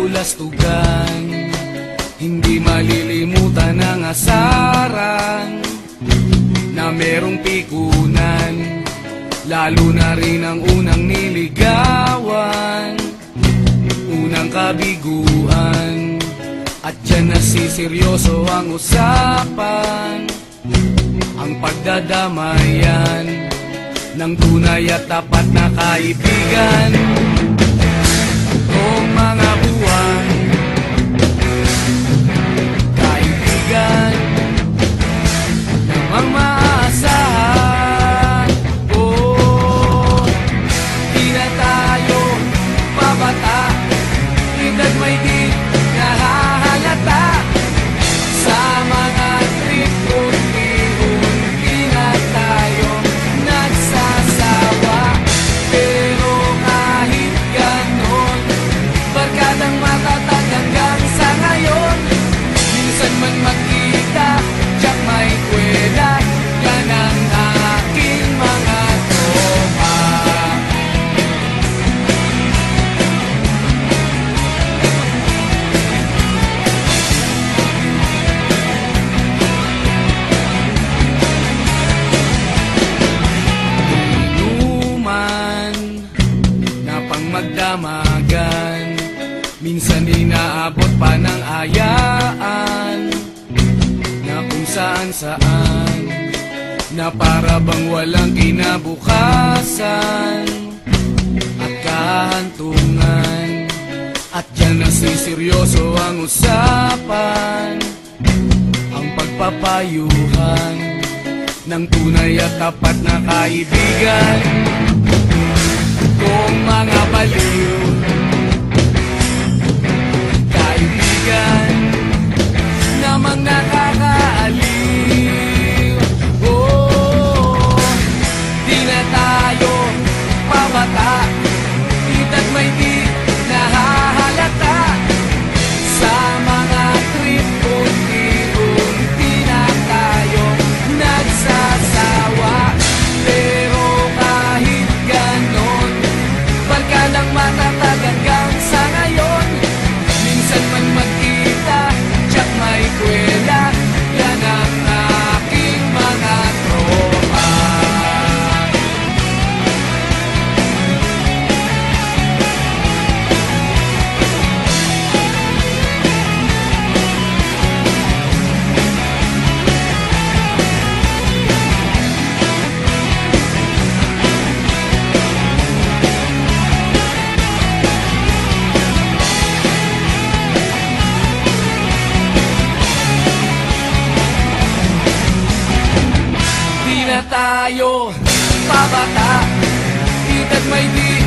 kabulastugan, hindi malilimutan ang asaran na merong pikunan, lalo na rin ang unang niligawan, unang kabiguan. At dyan nasiseryoso ang usapan, ang pagdadamayan ng tunay at tapat na kaibigan. Kung mga buwan, kaibigan namang maaasahan. Oh, di na tayo pabata, edad may di nahahalata. Sa mga trip unti-unti na tayo nagsasawa. Pero kahit ganon, barkadang matatag hanggang sa ngayon. Minsan man magkita, tiyak may kwela, yan ang aking mga tropa. Inuman na pang magdamagan, minsan inaabot pa ng ayaan, na kung saan-saan, na para bang walang kinabukasan at kahantungan. At dyan nasiseryoso ang usapan, ang pagpapayuhan ng tunay at tapat na kaibigan. Kung mga baliw, kaibigan namang nakakaaliw. Oh, di na tayo pabata, edad may di nahahalata. Sa mga trip unti-unti na tayo nagsasawa. Pero kahit ganon, barkadang matatag hanggang sa ngayon. Minsan man magkita, tiyak may kwela, yan ang aking mga tropa. Di na tayo pabata, edad may di